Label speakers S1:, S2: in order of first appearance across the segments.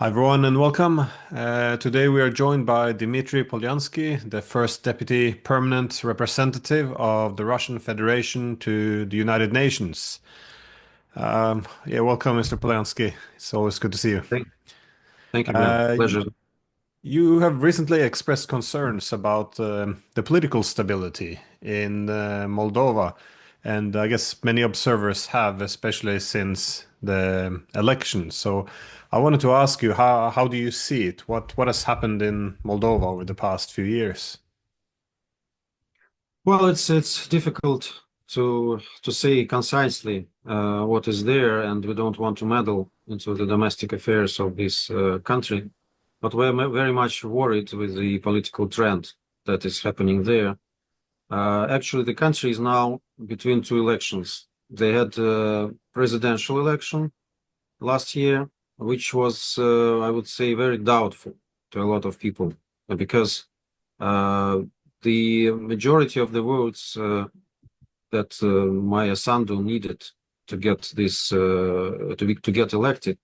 S1: Hi everyone and welcome. Today we are joined by Dmitry Polyansky, the first deputy permanent representative of the Russian Federation to the United Nations. Welcome, Mr. Polyansky. It's always good to see you.
S2: Thank, thank you, man.
S1: Uh,
S2: Pleasure.
S1: you have recently expressed concerns about the political stability in Moldova, and I guess many observers have, especially since the election. So I wanted to ask you, how do you see it? What has happened in Moldova over the past few years?
S2: Well, it's difficult to say concisely what is there, and we don't want to meddle into the domestic affairs of this country. But we're very much worried with the political trend that is happening there. Actually, the country is now between two elections. They had a presidential election last year, which was, I would say, very doubtful to a lot of people because uh, the majority of the votes that Maya Sandu needed to get this to get elected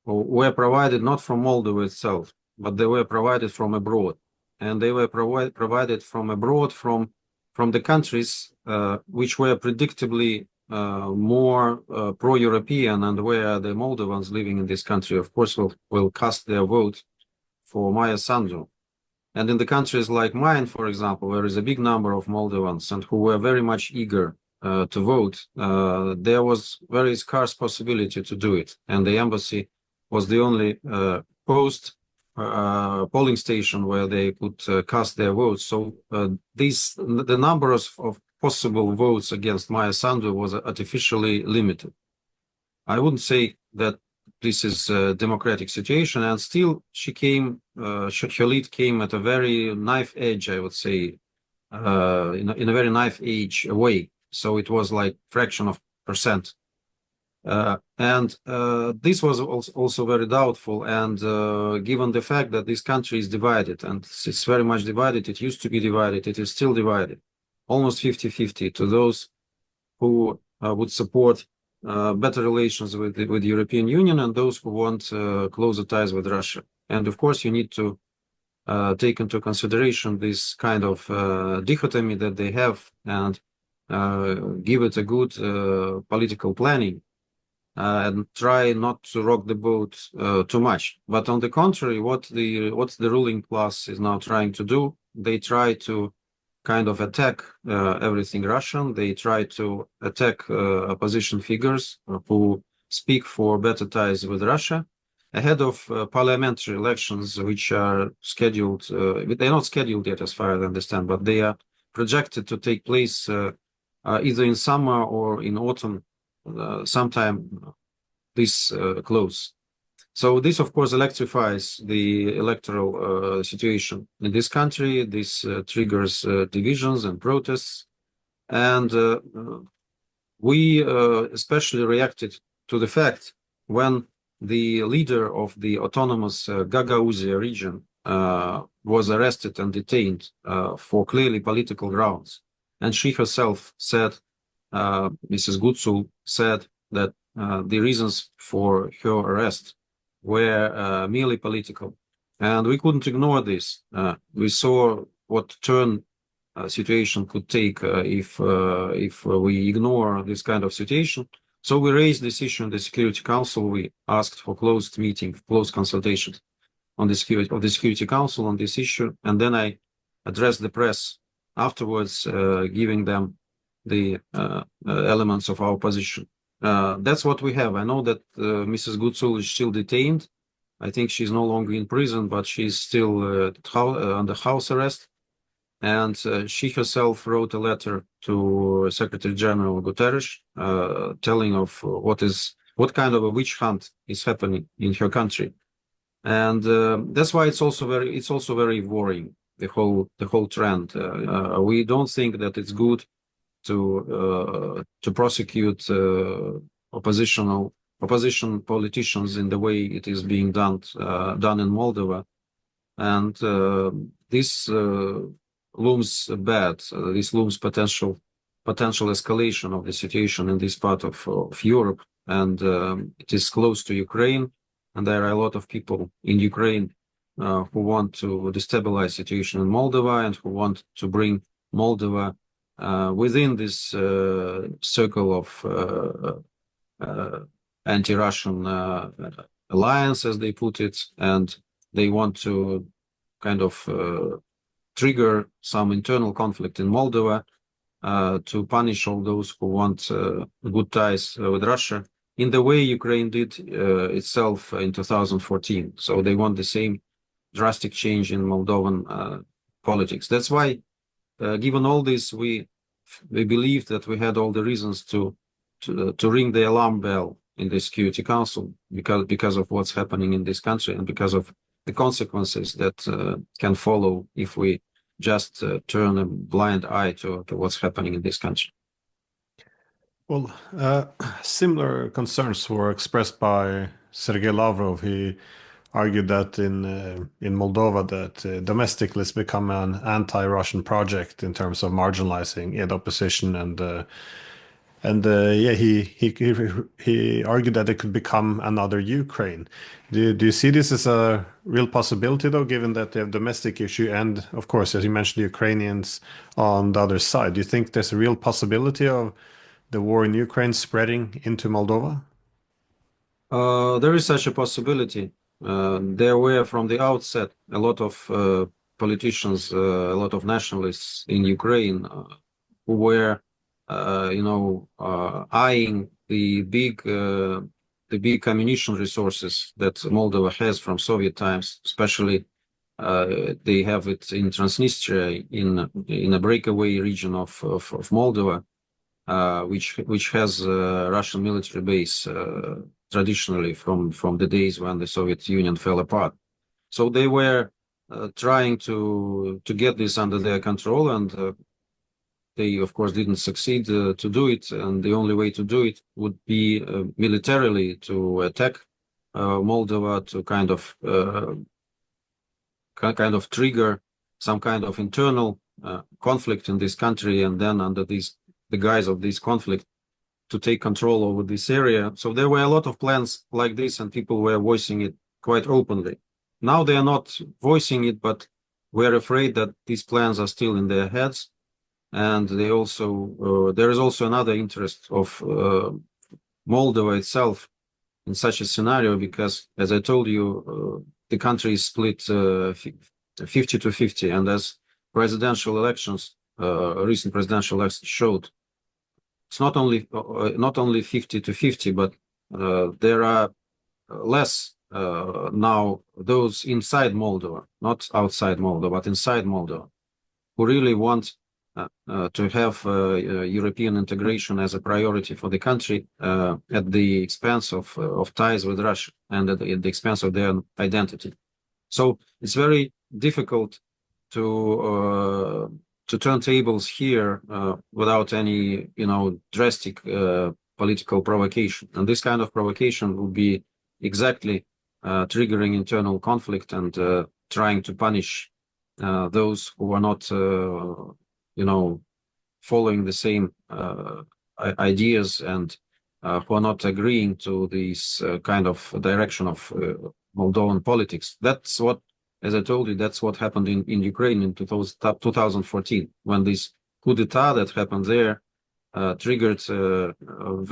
S2: were provided not from Moldova itself, but they were provided from abroad, and they were provided from abroad from the countries which were predictably more pro-European, and where the Moldovans living in this country, of course, will cast their vote for Maya Sandu. And in the countries like mine, for example, there is a big number of Moldovans and who were very much eager to vote. There was very scarce possibility to do it, and the embassy was the only post polling station where they could cast their votes. So the numbers of possible votes against Maya Sandu was artificially limited. I wouldn't say that this is a democratic situation, and still she came, her lead came at a very knife edge, I would say, in a very knife edge way. So it was like fraction of percent. And this was also very doubtful. And given the fact that this country is divided, and it's very much divided, it used to be divided, it is still divided, almost 50-50 to those who would support better relations with the European Union and those who want closer ties with Russia. And of course, you need to take into consideration this kind of dichotomy that they have and give it a good political planning and try not to rock the boat too much. But on the contrary, what the ruling class is now trying to do, they try to kind of attack everything Russian. They try to attack opposition figures who speak for better ties with Russia ahead of parliamentary elections, which are scheduled. They're not scheduled yet, as far as I understand, but they are projected to take place either in summer or in autumn, sometime this close. So this, of course, electrifies the electoral situation in this country. This triggers divisions and protests. And we especially reacted to the fact when the leader of the autonomous Gagauzia region was arrested and detained for clearly political grounds. And she herself said, Mrs. Gutsul said that the reasons for her arrest were merely political. And we couldn't ignore this. We saw what turn situation could take if we ignore this kind of situation. So we raised this issue in the Security Council. We asked for closed meeting, closed consultations on the Security Council on this issue. And then I addressed the press afterwards, giving them the elements of our position. That's what we have. I know that Mrs. Gutsul is still detained. I think she's no longer in prison, but she's still under house arrest. And she herself wrote a letter to Secretary General Guterres, telling of what kind of a witch hunt is happening in her country, and that's why it's also very worrying, the whole trend. We don't think that it's good to prosecute opposition politicians in the way it is being done in Moldova, and this looms bad. This looms potential escalation of the situation in this part of Europe, and it is close to Ukraine. and there are a lot of people in Ukraine who want to destabilize situation in Moldova and who want to bring Moldova within this circle of anti-Russian alliance, as they put it, and they want to kind of trigger some internal conflict in Moldova to punish all those who want good ties with Russia, in the way Ukraine did itself in 2014. So they want the same drastic change in Moldovan politics. That's why, given all this, we believe that we had all the reasons to ring the alarm bell in the Security Council because of what's happening in this country and because of the consequences that can follow if we just turn a blind eye to what's happening in this country.
S1: Well, similar concerns were expressed by Sergei Lavrov. He argued that in Moldova that domestically it's become an anti-Russian project in terms of marginalizing the opposition and yeah, he argued that it could become another Ukraine. Do you see this as a real possibility, though, given that they have domestic issue and, of course, as you mentioned, the Ukrainians on the other side? Do you think there's a real possibility of the war in Ukraine spreading into Moldova?
S2: There is such a possibility. There were from the outset a lot of politicians, a lot of nationalists in Ukraine who were, eyeing the big ammunition resources that Moldova has from Soviet times. Especially, they have it in Transnistria, in a breakaway region of Moldova, which has a Russian military base traditionally from the days when the Soviet Union fell apart. So they were trying to get this under their control, and they, of course, didn't succeed to do it. And the only way to do it would be militarily to attack Moldova, to kind of trigger some kind of internal conflict in this country, and then under the guise of this conflict, to take control over this area. So there were a lot of plans like this, and people were voicing it quite openly. Now they are not voicing it, but we're afraid that these plans are still in their heads. And they also there is also another interest of Moldova itself in such a scenario, because, as I told you, the country is split 50 to 50, and as presidential elections, recent presidential elections showed, it's not only 50 to 50, but there are less now those inside Moldova, not outside Moldova, but inside Moldova, who really want to have European integration as a priority for the country at the expense of ties with Russia and at the expense of their identity. So it's very difficult to turn tables here without any, drastic political provocation. And this kind of provocation would be exactly triggering internal conflict and trying to punish those who are not, following the same ideas and who are not agreeing to this kind of direction of Moldovan politics. That's what, as I told you, that's what happened in Ukraine in 2014, when this coup d'etat that happened there triggered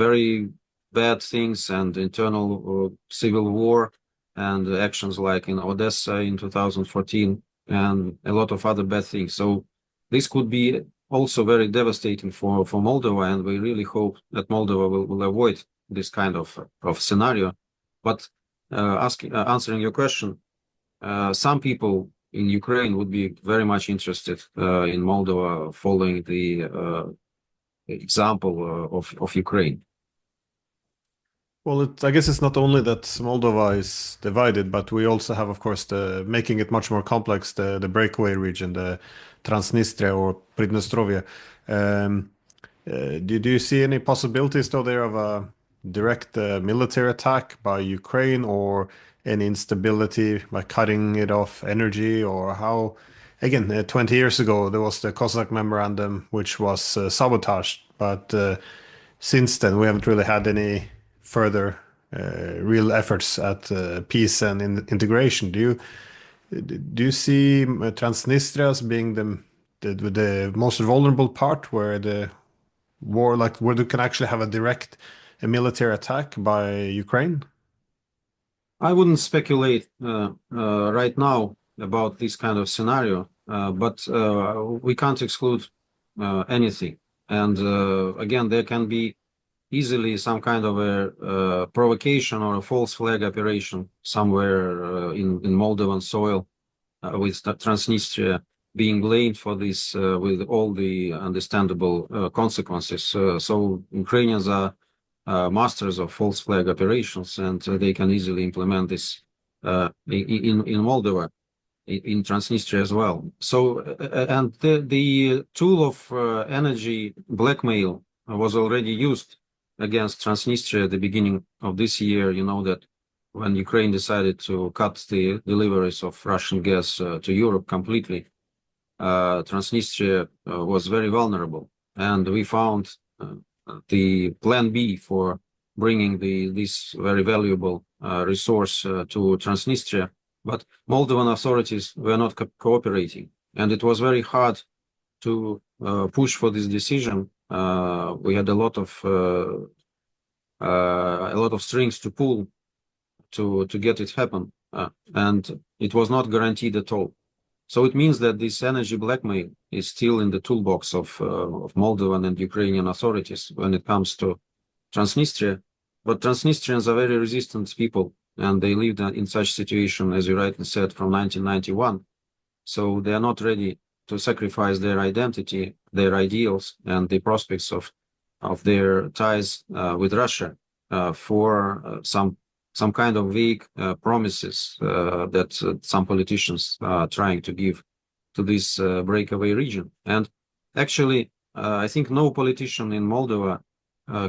S2: very bad things and internal civil war and actions like in Odessa in 2014 and a lot of other bad things. So this could be also very devastating for Moldova, and we really hope that Moldova will avoid this kind of scenario. But answering your question, some people in Ukraine would be very much interested in Moldova following the example of Ukraine.
S1: Well, I guess it's not only that Moldova is divided, but we also have, of course, making it much more complex, the breakaway region, the Transnistria or Pridnestrovia. Do you see any possibilities, though, there of a direct military attack by Ukraine, or any instability by cutting it off energy, or how? Again, 20 years ago, there was the Cossack Memorandum, which was sabotaged, but since then, we haven't really had any further real efforts at peace and integration. Do you see Transnistria as being the most vulnerable part where the war, like where they can actually have a direct military attack by Ukraine?
S2: I wouldn't speculate right now about this kind of scenario, but we can't exclude anything. And again, there can be easily some kind of a provocation or a false flag operation somewhere in Moldovan soil with Transnistria being blamed for this with all the understandable consequences. So Ukrainians are masters of false flag operations, and they can easily implement this in Moldova, in Transnistria as well. So, and the tool of energy blackmail was already used against Transnistria at the beginning of this year. You know that when Ukraine decided to cut the deliveries of Russian gas to Europe completely, Transnistria was very vulnerable, and we found the plan B for bringing this very valuable resource to Transnistria. But Moldovan authorities were not cooperating, and it was very hard to push for this decision. We had a lot of strings to pull to get it happen, and it was not guaranteed at all. So it means that this energy blackmail is still in the toolbox of Moldovan and Ukrainian authorities when it comes to Transnistria. But Transnistrians are very resistant people, and they lived in such situation, as you rightly said, from 1991. So they are not ready to sacrifice their identity, their ideals, and the prospects of their ties with Russia for some kind of vague promises that some politicians are trying to give to this breakaway region. And actually, I think no politician in Moldova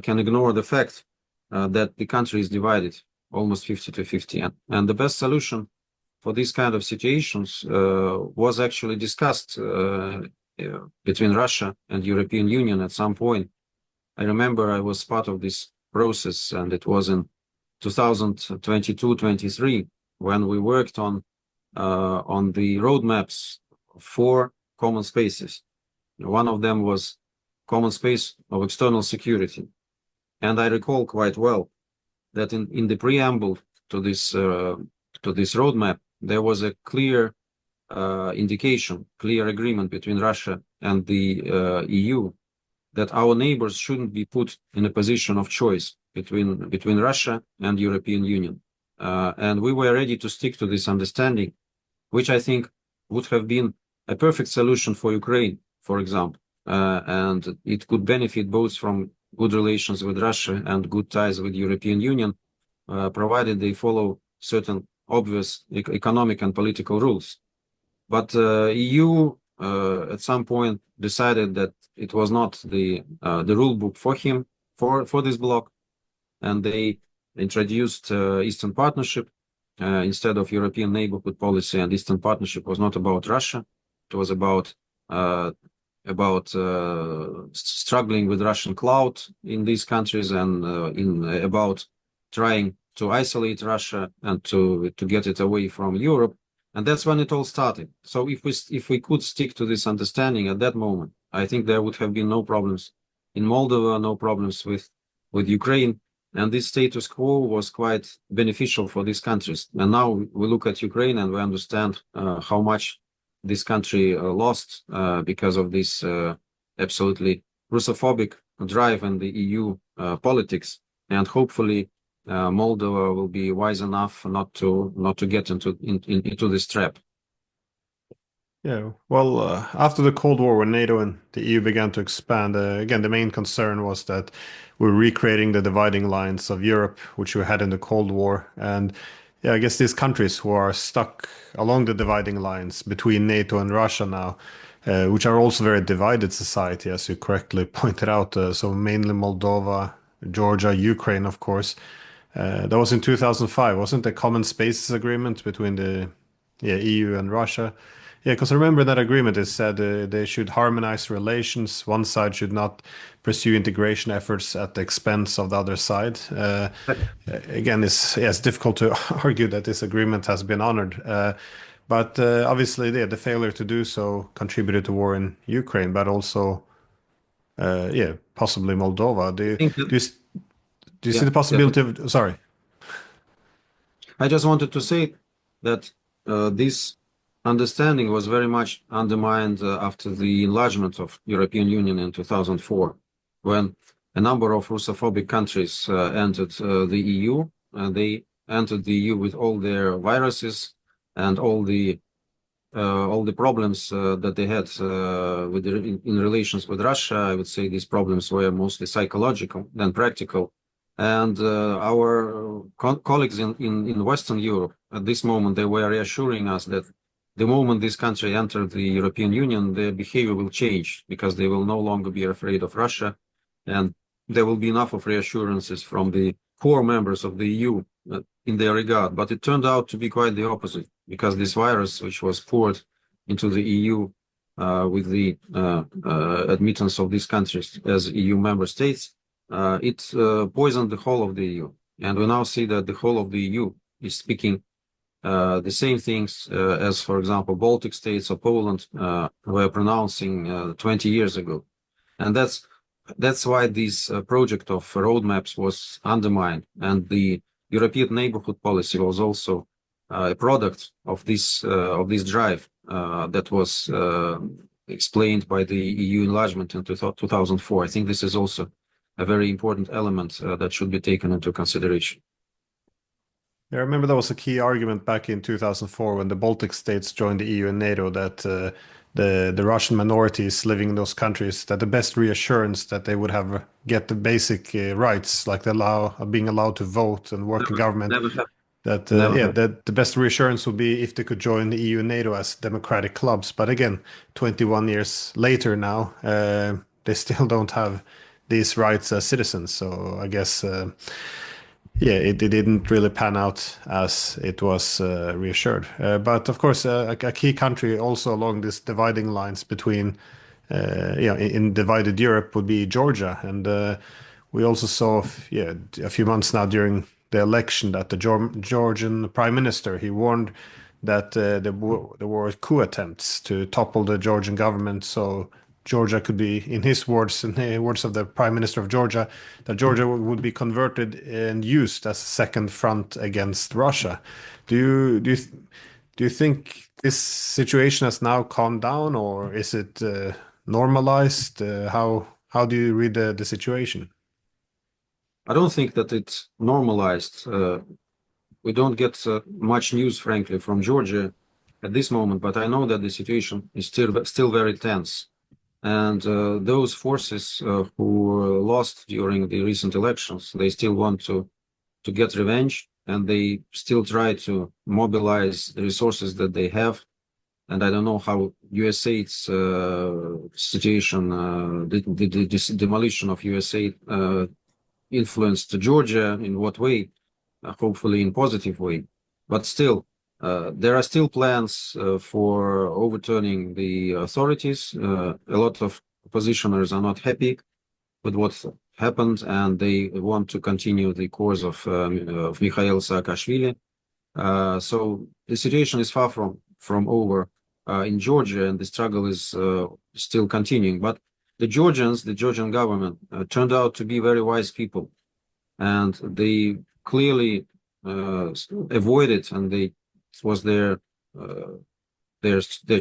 S2: can ignore the fact that the country is divided almost 50 to 50. And the best solution for these kind of situations was actually discussed between Russia and European Union at some point. I remember I was part of this process, and it was in 2022-23 when we worked on the roadmaps for common spaces. One of them was common space of external security, and I recall quite well that in the preamble to this roadmap there was a clear indication, clear agreement between Russia and the EU that our neighbors shouldn't be put in a position of choice between Russia and European Union. And we were ready to stick to this understanding, which I think would have been a perfect solution for Ukraine, for example. And it could benefit both from good relations with Russia and good ties with European Union, provided they follow certain obvious economic and political rules. But EU at some point decided that it was not the rule book for him for this bloc, and they introduced Eastern Partnership instead of European neighborhood policy. And Eastern Partnership was not about Russia; it was about struggling with Russian clout in these countries and about trying to isolate Russia and to get it away from Europe. And that's when it all started. So if we could stick to this understanding at that moment, I think there would have been no problems in Moldova, no problems with Ukraine. And this status quo was quite beneficial for these countries. And now we look at Ukraine and we understand how much this country lost because of this absolutely Russophobic drive in the EU politics. And hopefully Moldova will be wise enough not to get into this trap.
S1: Yeah, well, after the Cold War, when NATO and the EU began to expand, again, the main concern was that we're recreating the dividing lines of Europe, which we had in the Cold War. And yeah, I guess these countries who are stuck along the dividing lines between NATO and Russia now, which are also very divided society, as you correctly pointed out. So mainly Moldova, Georgia, Ukraine, of course. That was in 2005, wasn't the Common Spaces Agreement between the EU and Russia? Yeah, because I remember that agreement is said they should harmonize relations. One side should not pursue integration efforts at the expense of the other side. Again, it's difficult to argue that this agreement has been honored. But obviously, the failure to do so contributed to war in Ukraine, but also, yeah, possibly Moldova.
S2: I think that,
S1: Do you see
S2: yeah,
S1: the possibility of? Sorry.
S2: I just wanted to say that this understanding was very much undermined after the enlargement of European Union in 2004, when a number of Russophobic countries entered the EU, and they entered the EU with all their viruses and all the problems that they had in relations with Russia. I would say these problems were mostly psychological than practical. And our colleagues in Western Europe at this moment, they were reassuring us that the moment this country entered the European Union, their behavior will change because they will no longer be afraid of Russia. And there will be enough of reassurances from the core members of the EU in their regard. But it turned out to be quite the opposite, because this virus, which was poured into the EU with the admittance of these countries as EU member states, it poisoned the whole of the EU. And we now see that the whole of the EU is speaking the same things as, for example, Baltic states or Poland were pronouncing 20 years ago. And that's why this project of roadmaps was undermined, and the European neighborhood policy was also a product of this drive that was explained by the EU enlargement in 2004. I think this is also a very important element that should be taken into consideration.
S1: Yeah, I remember that was a key argument back in 2004 when the Baltic states joined the EU and NATO, that the Russian minorities living in those countries, that the best reassurance that they would have get the basic rights, like being allowed to vote and work in government,
S2: Never happened.
S1: that
S2: Never
S1: yeah,
S2: happened.
S1: that the best reassurance would be if they could join the EU and NATO as democratic clubs. But again, 21 years later now, they still don't have these rights as citizens. So I guess yeah, it didn't really pan out as it was reassured. But of course, a key country also along this dividing lines between, in divided Europe would be Georgia. And we also saw, yeah, a few months now during the election that the Georgian prime minister, he warned that there were coup attempts to topple the Georgian government. So Georgia could be, in his words, in the words of the Prime Minister of Georgia, that Georgia would be converted and used as a second front against Russia. Do you think this situation has now calmed down, or is it normalized? How do you read the situation?
S2: I don't think that it's normalized. We don't get much news, frankly, from Georgia at this moment, but I know that the situation is still very tense. And those forces who lost during the recent elections, they still want to get revenge, and they still try to mobilize the resources that they have. And I don't know how USAID's situation, the demolition of USAID influenced Georgia, in what way, hopefully in positive way. But still, there are still plans for overturning the authorities. A lot of oppositioners are not happy with what happened, and they want to continue the course of Mikhail Saakashvili. So the situation is far from over in Georgia, and the struggle is still continuing. But the Georgian government, turned out to be very wise people, and they clearly avoided, and it was their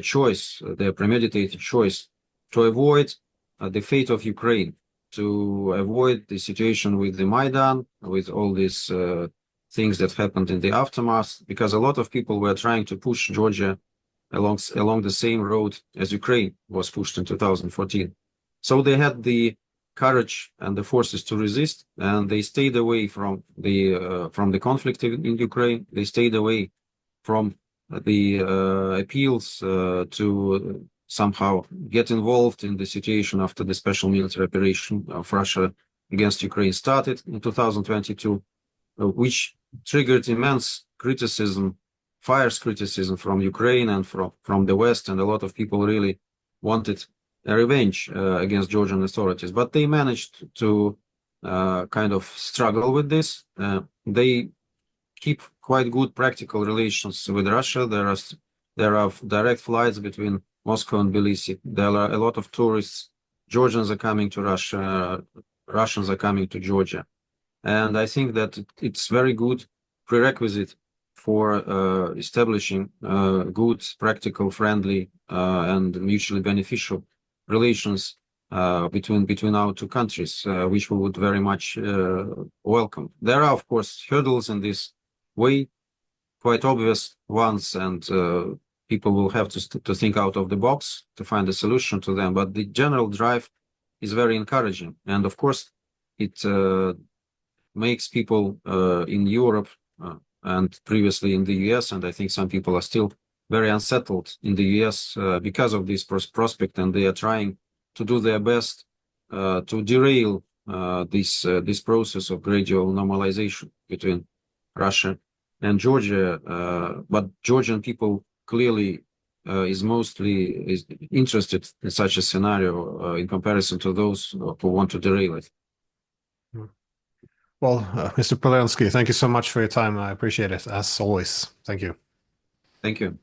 S2: choice, their premeditated choice, to avoid the fate of Ukraine, to avoid the situation with the Maidan, with all these things that happened in the aftermath, because a lot of people were trying to push Georgia along the same road as Ukraine was pushed in 2014. So they had the courage and the forces to resist, and they stayed away from the conflict in Ukraine. They stayed away from the appeals to somehow get involved in the situation after the special military operation of Russia against Ukraine started in 2022, which triggered immense criticism fierce criticism from Ukraine and from the West, and a lot of people really wanted a revenge against Georgian authorities. But they managed to kind of struggle with this. They keep quite good practical relations with Russia. There are direct flights between Moscow and Tbilisi. There are a lot of tourists. Georgians are coming to Russia. Russians are coming to Georgia, and I think that it's very good prerequisite for establishing good, practical, friendly, and mutually beneficial relations between our two countries, which we would very much welcome. There are, of course, hurdles in this way, quite obvious ones, and people will have to think out of the box to find a solution to them. But the general drive is very encouraging, and of course, it makes people in Europe and previously in the US, and I think some people are still very unsettled in the US because of this prospect, and they are trying to do their best to derail this process of gradual normalization between Russia and Georgia. But Georgian people clearly is interested in such a scenario in comparison to those who want to derail it.
S1: Well, Mr. Polyansky, thank you so much for your time. I appreciate it, as always. Thank you.
S2: Thank you.